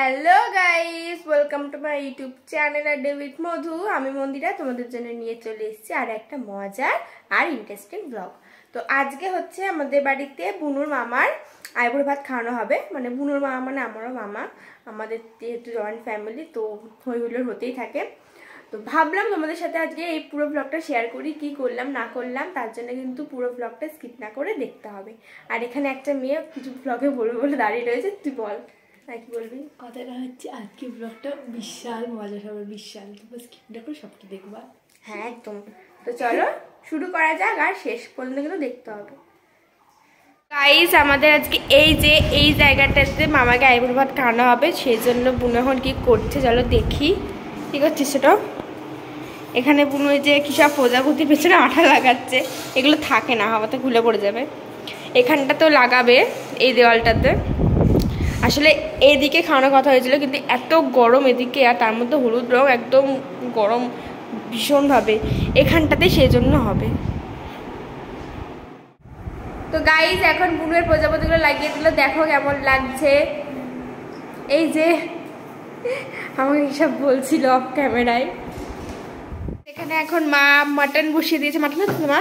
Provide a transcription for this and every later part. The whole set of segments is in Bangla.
Hello guys welcome to my YouTube channel day with Madhu आमी मंदिरा तुम्हारे जन्य निये चले एसेछि आर एकटा मजार और इंटरेस्टिंग ब्लग। तो आज के होच्छे आमादेर बाड़ीते बुनुर मामार आइबुड़ भात खाওয়ানো হবে। মানে বুনুর মামা মানে আমারও মামা, আমাদের যেহেতু জয়েন্ট ফ্যামিলি তো হই হুল্লোড় হতেই থাকে। তো ভাবলাম তোমাদের সাথে আজকে এই পুরো ব্লগটা শেয়ার করি, কি করলাম না করলাম, তার জন্য কিন্তু পুরো ব্লগটা স্কিপ না করে দেখতে হবে। আর এখানে একটা মেয়ে কিছু ব্লগে বলবে বলে দাঁড়িয়ে রয়েছে, তুই বল কি বলবি? কথাটা হচ্ছে আজকে ব্লগটা বিশাল মজা হবে, বিশাল। তো স্কিপটা করে সবটা দেখবা। হ্যাঁ একদম। তো চলো শুরু করা যাক, আর শেষ পর্যন্ত কিন্তু দেখতে হবে। গাইস আমাদের আজকে এই জায়গাটাতে মামাকে আইবুড়ো ভাত খাওয়ানো হবে, সেই জন্য বুনু এখন কি করছে চলো দেখি। কি করছিস সেটা? এখানে বুনু যে কি সব প্রজাপতির পেছনে আঠা লাগাচ্ছে, এগুলো থাকে না, হাওয়াতে খুলে পড়ে যাবে। এখানটা তো লাগাবে এই দেওয়ালটাতে। আসলে এইদিকে খাওয়ানোর কথা হয়েছিল, কিন্তু এত গরম এদিকে, আর তার মধ্যে হলুদ রং একদম গরম ভীষণভাবে, এখানটাতে সেই জন্য হবে। তো গাইজ এখন বুনুয়ের প্রজাপতিগুলো লাগিয়ে দিল, দেখো কেমন লাগছে। এই যে আমাকে সব বলছিল অফ ক্যামেরায়। এখানে এখন মা মাটন বসিয়ে দিয়েছে, মাটন হচ্ছে মা,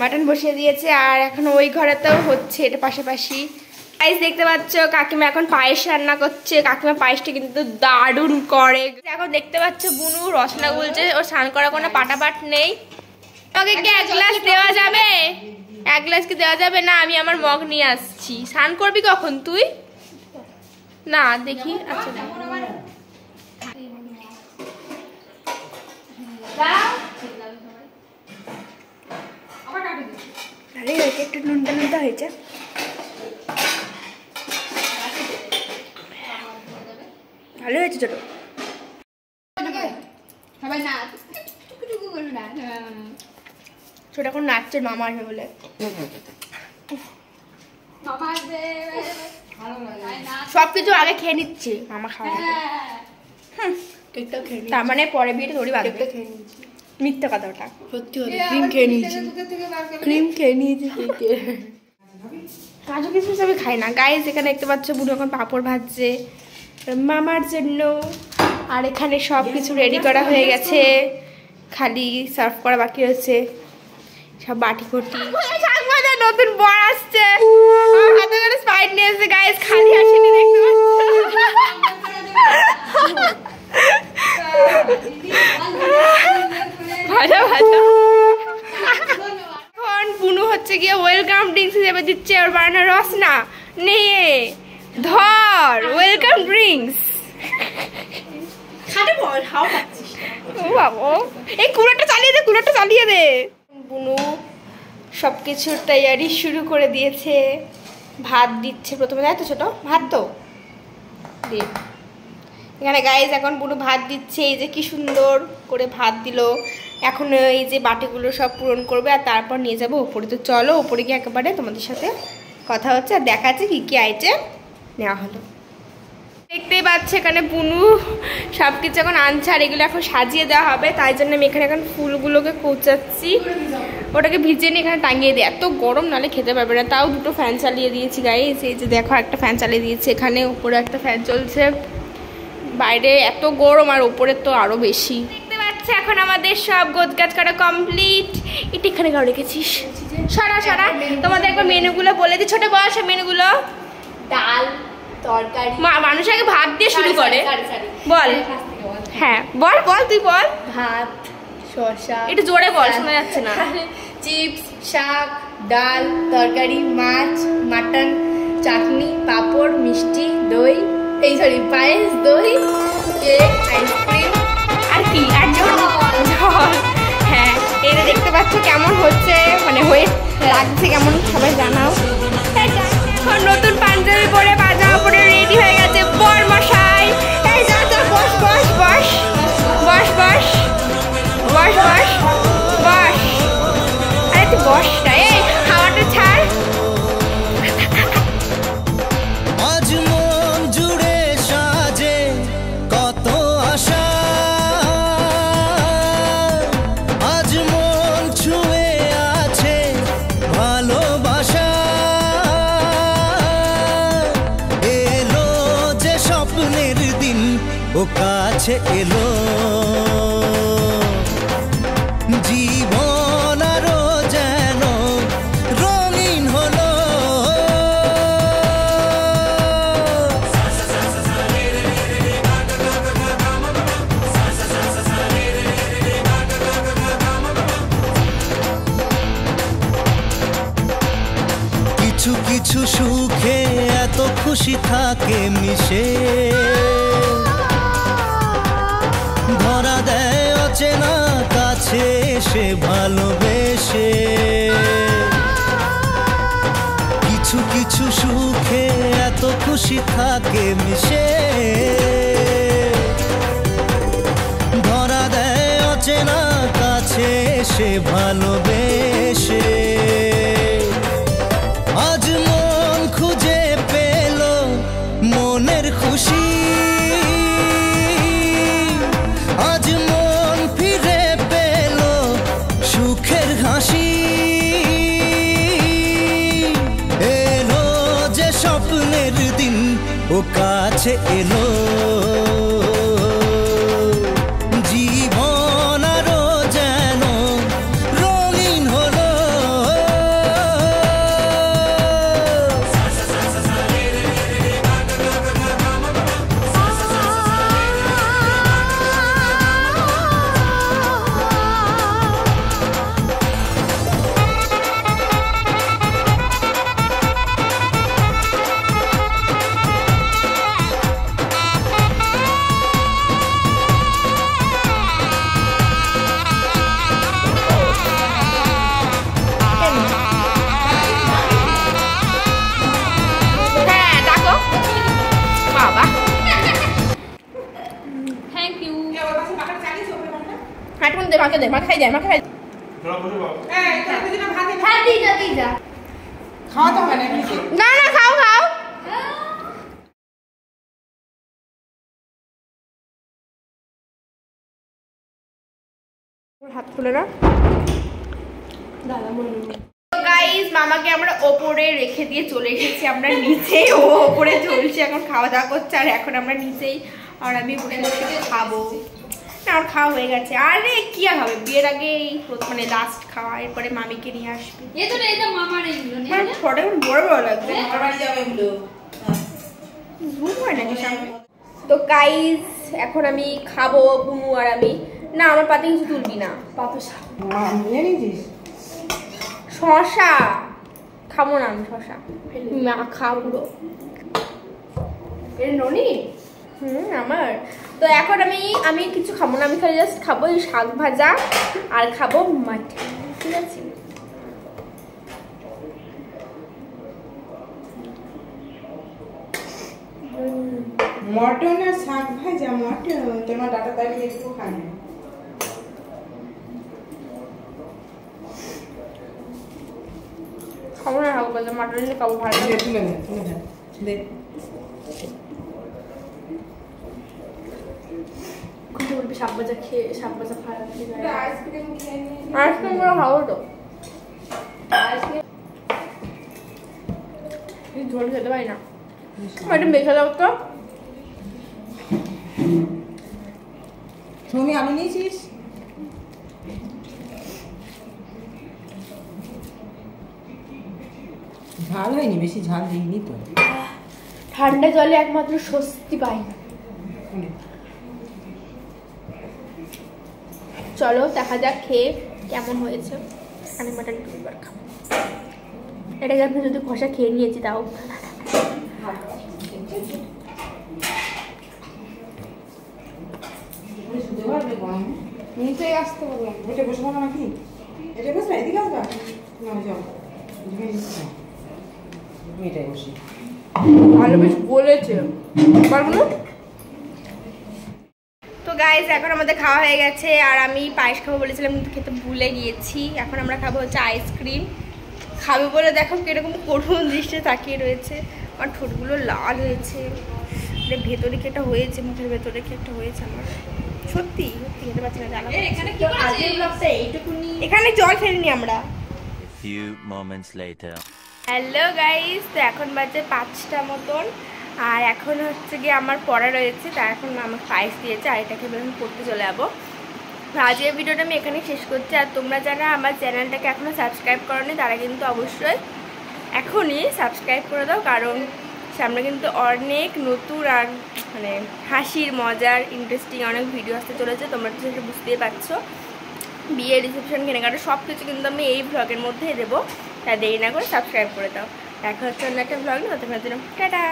মাটন বসিয়ে দিয়েছে। আর এখন ওই ঘরেতেও হচ্ছে, এটা পাশাপাশি। গাইস দেখতে পাচ্ছ কাকিমা এখন পায়েস রান্না করছে, কাকিমা পায়েসটা কিন্তু দারুণ করে। এখন দেখতে পাচ্ছ বুনু রসনা গুলছে, ওর স্নান করার কোনো পাটাপাট নেই। আমাকে কি এক গ্লাস দেওয়া যাবে? এক গ্লাস কি দেওয়া যাবে? না আমি আমার মগ নিয়ে আসছি। স্নান করবি কখন তুই? না দেখি। আচ্ছা ভালোই হয়েছে, একটু নুনটা নুনটা হয়েছে। ভালো হয়েছে ছোট। ছোট এখন নাচছে মামা আসবে বলে। সবকিছু আগে খেয়ে নিচ্ছে মামা খাওয়া, তার মানে পরে বিয়েটা তোরই বাঁধবে। মিথ্যা কথা ওটা, সত্যি ক্রিম খেয়ে নিয়েছি, ক্রিম খেয়ে নিয়েছি। কাজু কিশমিশ আমি খাই না। গাইস এখানে দেখতে পাচ্ছ বুনু এখন পাঁপড় ভাজছে মামার জন্য। আর এখানে সব কিছু রেডি করা হয়ে গেছে, খালি সার্ভ করা বাকি হচ্ছে। সব বাটি কুটি নতুন বর আসছে, হাতে করে স্পাইট নিয়ে এসেছে। গাইস খালি আসেনি, দেখতে পাচ্ছ ভাজা ভাজা। এখন বুনু হচ্ছে গিয়ে ওয়েলকাম ড্রিঙ্কস হিসেবে দিচ্ছে ওর বানানো রসনা। নিয়ে ধর ওয়েলকাম ড্রিঙ্কস। এই কুলারটা চালিয়ে দে, কুলারটা চালিয়ে দে। বুনু সবকিছুর তৈয়ারি শুরু করে দিয়েছে। ভাত দিচ্ছে প্রথমে, তাই তো ছোট? ভাত তো এখানে গাইজ এখন বুনু ভাত দিচ্ছে। এই যে কি সুন্দর করে ভাত দিল। এখন এই যে বাটিগুলো সব পূরণ করবে, আর তারপর নিয়ে যাবো ওপরে। তো চলো ওপরে গিয়ে একেবারে তোমাদের সাথে কথা হচ্ছে আর দেখাচ্ছে কি কি আইটেম নেওয়া হলো। দেখতেই পাচ্ছে এখানে বুনু সব কিছু এখন আনছে, আর এগুলো এখন সাজিয়ে দেওয়া হবে। তাই জন্য আমি এখানে এখন ফুলগুলোকে কোচাচ্ছি, ওটাকে ভিজিয়ে নিয়ে এখানে টাঙিয়ে দিই। এত গরম নালে খেতে পারবে না, তাও দুটো ফ্যান চালিয়ে দিয়েছি গাইস। এই যে দেখো একটা ফ্যান চালিয়ে দিয়েছি, এখানে উপরে একটা ফ্যান চলছে। বাইরে এত গরম, আর ওপরে তো আরো বেশি। দেখতে পাচ্ছে এখন আমাদের সব গোছগাছ করা কমপ্লিট। এটা এখানে কাউ রেখেছিস? সারা সারা তোমাদের একবার মেনুগুলো বলে দিই। ছোট বয়স মেনুগুলো ডাল, তরকারি, মানুষ আগে ভাত দিয়ে শুরু করে। বল, হ্যাঁ বল বল, তুই বল। ভাত, শসা, একটু জোরে বল, শোনা যাচ্ছে না। চিপস, শাক, ডাল, তরকারি, মাছ, মাটন, চাটনি, পাঁপড়, মিষ্টি, দই, এই সরি পায়েস, দই, কেক, আইসক্রিম, আর কি আর জল। হ্যাঁ এটা দেখতে পাচ্ছ কেমন হচ্ছে, মানে হয়ে লাগছে কেমন, সবাই জানাও। ও কাছে এলো, জীবন আরো যেন রঙিন হলো। কিছু কিছু সুখে এত খুশি থাকে মিশে, ধরা দেয় অচেনা কাছে এসে ভালোবেসে। কিছু কিছু সুখে এত খুশি থাকে মিশে, ধরা দেয় অচেনা কাছে এসে ভালোবেসে। আজ মন খুঁজে পেল মনের খুশি, আজ মন ফিরে পেল সুখের হাসি। এলো যে স্বপ্নের দিন, ও কাছে এলো, জীবন আরো যেন রঙিন হলো। হাত খুলে না গাইস, মামাকে আমরা ওপরে রেখে দিয়ে চলে এসেছি আমরা নিচে, ও ওপরে চলছে এখন খাওয়া দাওয়া করছে, আর এখন আমরা নিচেই আর আমি বসে বসে খাবো। আর খাওয়া হয়ে গেছে, আরে কি আর হবে, বিয়ের আগে মানে লাস্ট খাওয়া, এরপরে মামিকে নিয়ে আসবে। বড় বড় লাগবে তো গাইস, এখন আমি খাবো বুনু আর আমি। না আমার পাতে কিছু তুলবি না, শশা খাবো না আমি, শশা না খাবো ননি। আমার তো এখন আমি কিছু খাবো না, আমি খালি জাস্ট খাবো এই শাক ভাজা আর খাবো মাটন, ঠিক আছে? মটন আর শাক ভাজা, মটন তোমার ডাটা তালি একটু খাবে। খাবো না শাক ভাজা, মাটন খাবো ভালো। তুলে দে শাক ভাজা খেয়ে শাক ভাজা খাওয়া আইসক্রিম করে খাবো তো, ঝোল খেতে পারি না, একটু মেখে দাও তো। তুমি আলু নিয়েছিস? ঝাল হয়নি, বেশি ঝাল দিইনি তো। ঠান্ডা জলে একমাত্র স্বস্তি পাই। চলো দেখা যাক খেয়ে কেমন হয়েছে। আমি মাটন দুবার খাবো, এটাকে আপনি যদি কষা খেয়ে নিয়েছি তাও। নিচে আসতে বললাম, ওইটা বসে বলো নাকি? এটা বসবে, এদিকে আসবা না? যাও এটাই বসি, ভালো বেশ বলেছে পারবো না। তো গাইস, এখন আমাদের খাওয়া হয়ে গেছে, আর আমি পায়েস খাবো বলেছিলাম কিন্তু খেতে ভুলে গিয়েছি। এখন আমরা খাবো হচ্ছে আইসক্রিম। খাবে বলে দেখো কিরকম করুণ দৃষ্টে তাকিয়ে রয়েছে, আমার ঠোঁটগুলো লাল হয়েছে, ভেতরে কি একটা হয়েছে, মুখের ভেতরে কি একটা হয়েছে আমার, সত্যি সত্যি খেতে পারছি না। জানা এখানে জল ফেলিনি আমরা। হ্যালো গাইস, তো এখন বাজে 5টা মতন, আর এখন হচ্ছে গিয়ে আমার পড়া রয়েছে, তাই এখন আমার পায়েস দিয়েছে, আর এটাকে আমি পড়তে চলে যাবো। আজকের ভিডিওটা আমি এখানে শেষ করছি। আর তোমরা যারা আমার চ্যানেলটাকে এখনও সাবস্ক্রাইব করোনি তারা কিন্তু অবশ্যই এখনই সাবস্ক্রাইব করে দাও, কারণ সামনে কিন্তু অনেক নতুন আর মানে হাসির মজার ইন্টারেস্টিং অনেক ভিডিও আসতে চলেছে। তোমরা তো সেটা বুঝতেই পারছো। বিয়ে, রিসেপশন, কেনাকাটা সব কিছু কিন্তু আমি এই ভ্লগের মধ্যেই দেবো, তাই দেরি না করে সাবস্ক্রাইব করে দাও। দেখা হচ্ছে অন্য একটা ভ্লগ নিয়ে। টাটা।